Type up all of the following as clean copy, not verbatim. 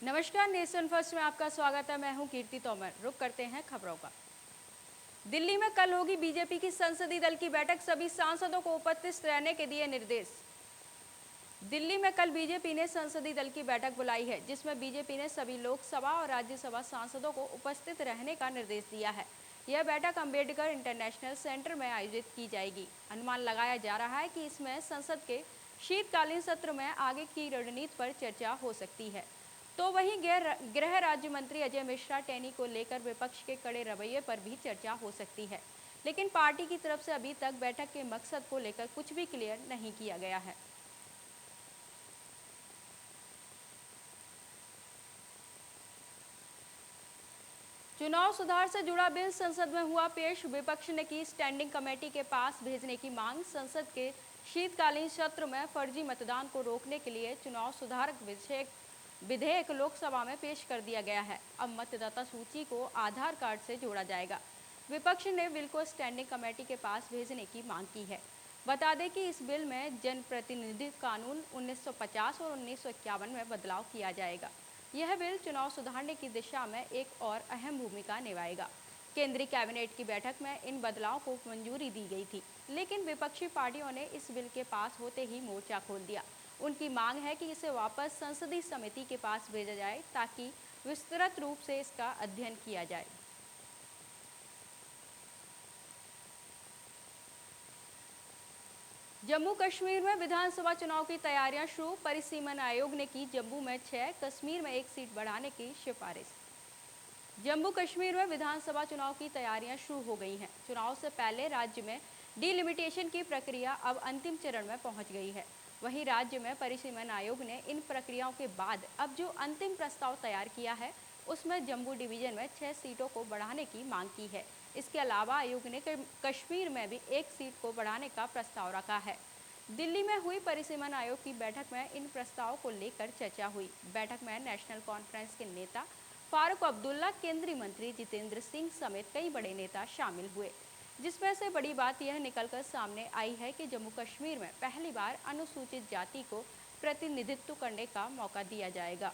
नमस्कार, nation first में आपका स्वागत है। मैं हूं कीर्ति तोमर। रुक करते हैं खबरों का। दिल्ली में कल होगी बीजेपी की संसदीय दल की बैठक, सभी सांसदों को उपस्थित रहने के दिए निर्देश। दिल्ली में कल बीजेपी ने संसदीय दल की बैठक बुलाई है, जिसमें बीजेपी ने सभी लोकसभा और राज्यसभा सांसदों को उपस्थित रहने का निर्देश दिया है। यह बैठक अंबेडकर इंटरनेशनल सेंटर में आयोजित की जाएगी। अनुमान लगाया जा रहा है कि इसमें संसद के शीतकालीन सत्र में आगे की रणनीति पर चर्चा हो सकती है। तो वहीं गृह राज्य मंत्री अजय मिश्रा टेनी को लेकर विपक्ष के कड़े रवैये पर भी चर्चा हो सकती है, लेकिन पार्टी की तरफ से अभी तक बैठक के मकसद को लेकर कुछ भी क्लियर नहीं किया गया है। चुनाव सुधार से जुड़ा बिल संसद में हुआ पेश, विपक्ष ने की स्टैंडिंग कमेटी के पास भेजने की मांग। संसद के शीतकालीन सत्र में फर्जी मतदान को रोकने के लिए चुनाव सुधार विधेयक लोकसभा में पेश कर दिया गया है। अब मतदाता सूची को आधार कार्ड से जोड़ा जाएगा। विपक्ष ने बिल को स्टैंडिंग कमेटी के पास भेजने की मांग की है। बता दें कि इस बिल में जनप्रतिनिधित्व कानून 1950 और 1951 में बदलाव किया जाएगा। यह बिल चुनाव सुधारने की दिशा में एक और अहम भूमिका निभाएगा। केंद्रीय कैबिनेट की बैठक में इन बदलावों को मंजूरी दी गई थी, लेकिन विपक्षी पार्टियों ने इस बिल के पास होते ही मोर्चा खोल दिया। उनकी मांग है कि इसे वापस संसदीय समिति के पास भेजा जाए, ताकि विस्तृत रूप से इसका अध्ययन किया जाए। जम्मू कश्मीर में विधानसभा चुनाव की तैयारियां शुरू, परिसीमन आयोग ने की जम्मू में 6, कश्मीर में 1 सीट बढ़ाने की सिफारिश। जम्मू कश्मीर में विधानसभा चुनाव की तैयारियां शुरू हो गई हैं। चुनाव से पहले राज्य में डिलिमिटेशन की प्रक्रिया अब अंतिम चरण में पहुंच गई है। वहीं राज्य में परिसीमन आयोग ने इन प्रक्रियाओं के बाद अब जो अंतिम प्रस्ताव तैयार किया है, उसमें जम्मू डिवीजन में 6 सीटों को बढ़ाने की मांग की है। इसके अलावा आयोग ने कश्मीर में भी 1 सीट को बढ़ाने का प्रस्ताव रखा है। दिल्ली में हुई परिसीमन आयोग की बैठक में इन प्रस्तावों को लेकर चर्चा हुई। बैठक में नेशनल कॉन्फ्रेंस के नेता फारूक अब्दुल्ला, केंद्रीय मंत्री जितेंद्र सिंह समेत कई बड़े नेता शामिल हुए, जिसमें से बड़ी बात यह निकलकर सामने आई है कि जम्मू कश्मीर में पहली बार अनुसूचित जाति को प्रतिनिधित्व करने का मौका दिया जाएगा।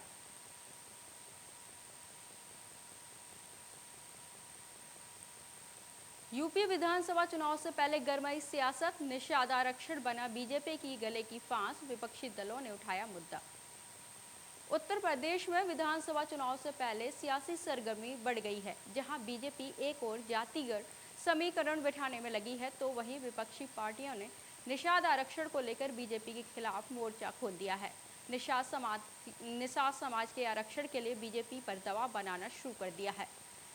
यूपी विधानसभा चुनाव से पहले गरमाई सियासत, निषाद आरक्षण बना बीजेपी की गले की फांस, विपक्षी दलों ने उठाया मुद्दा। उत्तर प्रदेश में विधानसभा चुनाव से पहले सियासी सरगर्मी बढ़ गई है। जहां बीजेपी एक और जातिगत समीकरण बिठाने में लगी है, तो वहीं विपक्षी पार्टियों ने निषाद आरक्षण को लेकर बीजेपी के खिलाफ मोर्चा खोल दिया है। निषाद समाज के आरक्षण के लिए बीजेपी पर दबाव बनाना शुरू कर दिया है।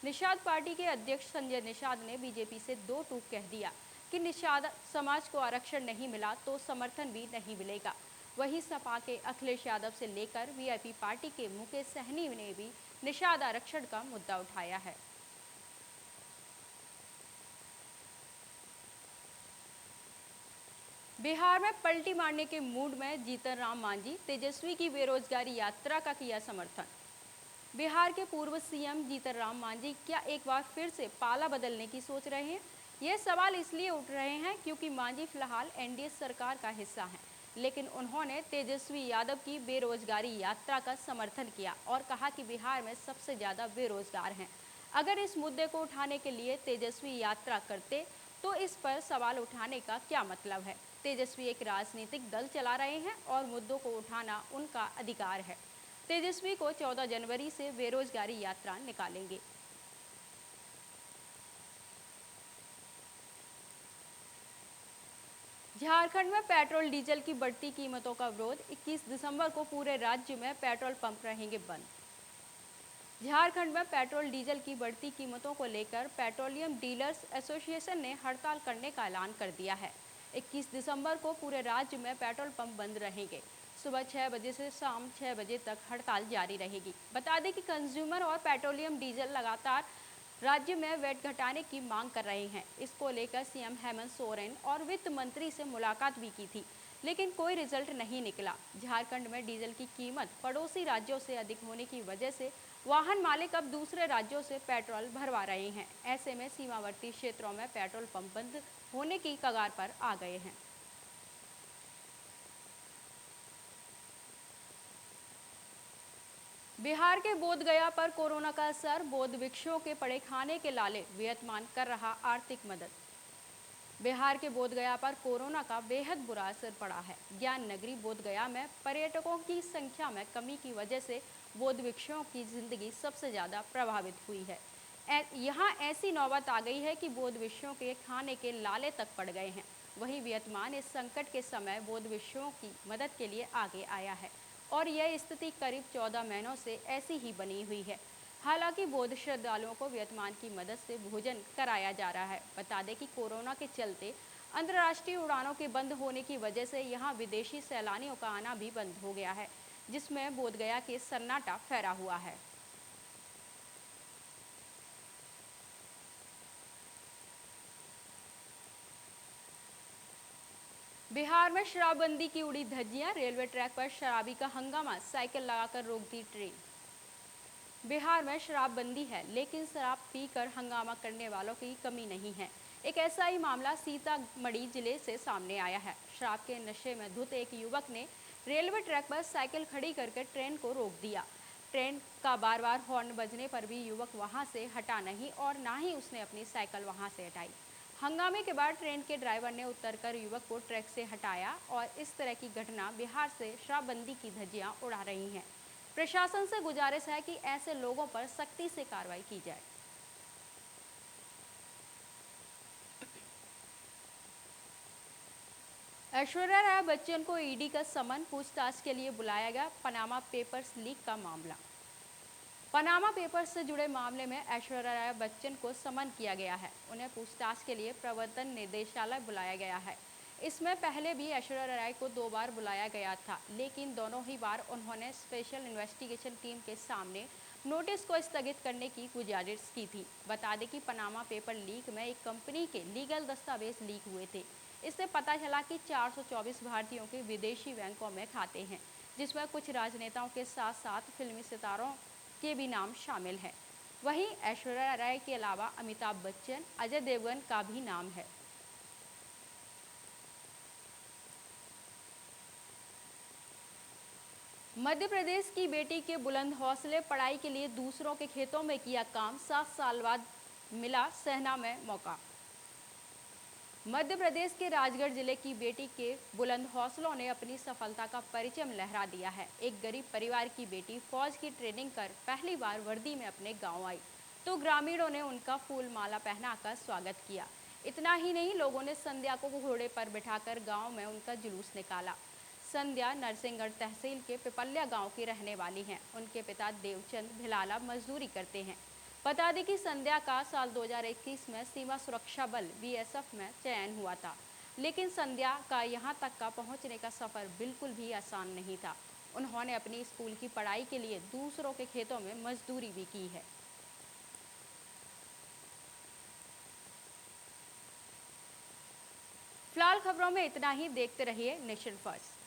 निषाद पार्टी के अध्यक्ष संजय निषाद ने बीजेपी से 2 टूक कह दिया कि निषाद समाज को आरक्षण नहीं मिला तो समर्थन भी नहीं मिलेगा। वहीं सपा के अखिलेश यादव से लेकर वीआईपी पार्टी के मुकेश सहनी ने भी निषाद आरक्षण का मुद्दा उठाया है। बिहार में पलटी मारने के मूड में जीतन राम मांझी, तेजस्वी की बेरोजगारी यात्रा का किया समर्थन। बिहार के पूर्व सीएम जीतन राम मांझी क्या एक बार फिर से पाला बदलने की सोच रहे हैं? ये सवाल इसलिए उठ रहे हैं क्योंकि मांझी फिलहाल एनडीए सरकार का हिस्सा हैं, लेकिन उन्होंने तेजस्वी यादव की बेरोजगारी यात्रा का समर्थन किया और कहा कि बिहार में सबसे ज्यादा बेरोजगार हैं। अगर इस मुद्दे को उठाने के लिए तेजस्वी यात्रा करते तो इस पर सवाल उठाने का क्या मतलब है? तेजस्वी एक राजनीतिक दल चला रहे हैं और मुद्दों को उठाना उनका अधिकार है। तेजस्वी को 14 जनवरी से बेरोजगारी यात्रा निकालेंगे। झारखंड में पेट्रोल डीजल की बढ़ती कीमतों का विरोध, 21 दिसंबर को पूरे राज्य में पेट्रोल पंप रहेंगे बंद। झारखंड में पेट्रोल डीजल की बढ़ती कीमतों को लेकर पेट्रोलियम डीलर्स एसोसिएशन ने हड़ताल करने का ऐलान कर दिया है। 21 दिसंबर को पूरे राज्य में पेट्रोल पंप बंद रहेंगे। सुबह 6 बजे से शाम 6 बजे तक हड़ताल जारी रहेगी। बता दें कि कंज्यूमर और पेट्रोलियम डीजल लगातार राज्य में वैट घटाने की मांग कर रहे हैं। इसको लेकर सीएम हेमंत सोरेन और वित्त मंत्री से मुलाकात भी की थी, लेकिन कोई रिजल्ट नहीं निकला। झारखंड में डीजल की कीमत पड़ोसी राज्यों से अधिक होने की वजह से वाहन मालिक अब दूसरे राज्यों से पेट्रोल भरवा रहे हैं। ऐसे में सीमावर्ती क्षेत्रों में पेट्रोल पंप बंद होने की कगार पर आ गए हैं। बिहार के बोधगया पर कोरोना का असर, बोध भिक्षुओं के पड़े खाने के लाले, वियतनाम कर रहा आर्थिक मदद। बिहार के बोधगया पर कोरोना का बेहद बुरा असर पड़ा है। ज्ञान नगरी बोधगया में पर्यटकों की संख्या में कमी की वजह से बौद्ध भिक्षुओं की जिंदगी सबसे ज्यादा प्रभावित हुई है। यहाँ ऐसी नौबत आ गई है कि बौद्ध भिक्षुओं के खाने के लाले तक पड़ गए हैं। वहीं वियतनाम इस संकट के समय बौद्ध भिक्षुओं की मदद के लिए आगे आया है और यह स्थिति करीब 14 महीनों से ऐसी ही बनी हुई है। हालांकि बौद्ध श्रद्धालुओं को वियतनाम की मदद से भोजन कराया जा रहा है। बता दें कि कोरोना के चलते अंतर्राष्ट्रीय उड़ानों के बंद होने की वजह से यहां विदेशी सैलानियों का आना भी बंद हो गया है, जिसमें बोधगया के सन्नाटा फैला हुआ है। बिहार में शराबबंदी की उड़ी धज्जियां, रेलवे ट्रैक पर शराबी का हंगामा, साइकिल लगाकर रोक दी ट्रेन। बिहार में शराबबंदी है, लेकिन शराब पीकर हंगामा करने वालों की कमी नहीं है। एक ऐसा ही मामला सीतामढ़ी जिले से सामने आया है। शराब के नशे में धुत एक युवक ने रेलवे ट्रैक पर साइकिल खड़ी करके ट्रेन को रोक दिया। ट्रेन का बार बार हॉर्न बजने पर भी युवक वहां से हटा नहीं और ना ही उसने अपनी साइकिल वहां से हटाई। हंगामे के बाद ट्रेन के ड्राइवर ने उतरकर युवक को ट्रैक से हटाया और इस तरह की घटना बिहार से शराबबंदी की धज्जियां उड़ा रही हैं। प्रशासन से गुजारिश है कि ऐसे लोगों पर सख्ती से कार्रवाई की जाए। ऐश्वर्या राय बच्चन को ईडी का समन, पूछताछ के लिए बुलाया गया। पनामा पेपर्स लीक का मामला। पनामा पेपर्स से जुड़े मामले में ऐश्वर्या राय बच्चन को समन किया गया है। उन्हें पूछताछ के लिए प्रवर्तन निदेशालय बुलाया गया है। इसमें पहले भी ऐश्वर्या राय को 2 बार बुलाया गया था, लेकिन दोनों ही बार उन्होंने स्पेशल इन्वेस्टिगेशन टीम के सामने नोटिस को स्थगित करने की गुजारिश की थी। बता दें कि पनामा पेपर लीक में एक कंपनी के लीगल दस्तावेज लीक हुए थे। इससे पता चला कि 424 भारतीयों के विदेशी बैंकों में खाते हैं, जिसमें कुछ राजनेताओं के साथ साथ फिल्मी सितारों के भी नाम शामिल हैं। वहीं ऐश्वर्या राय के अलावा अमिताभ बच्चन, अजय देवगन का भी नाम है। मध्य प्रदेश की बेटी के बुलंद हौसले, पढ़ाई के लिए दूसरों के खेतों में किया काम, 7 साल बाद मिला सेना में मौका। मध्य प्रदेश के राजगढ़ जिले की बेटी के बुलंद हौसलों ने अपनी सफलता का परचम लहरा दिया है। एक गरीब परिवार की बेटी फौज की ट्रेनिंग कर पहली बार वर्दी में अपने गांव आई, तो ग्रामीणों ने उनका फूल माला पहनाकर स्वागत किया। इतना ही नहीं, लोगों ने संध्या को घोड़े पर बिठाकर गांव में उनका जुलूस निकाला। संध्या नरसिंहगढ़ तहसील के पिपल्या गांव की रहने वाली हैं। उनके पिता देवचंद भिलाला मजदूरी करते हैं। बता दें कि संध्या का साल 2021 में सीमा सुरक्षा बल बीएसएफ में चयन हुआ था, लेकिन संध्या का यहां तक का पहुंचने का सफर बिल्कुल भी आसान नहीं था। उन्होंने अपनी स्कूल की पढ़ाई के लिए दूसरों के खेतों में मजदूरी भी की है। फिलहाल खबरों में इतना ही। देखते रहिए नेशन फर्स्ट।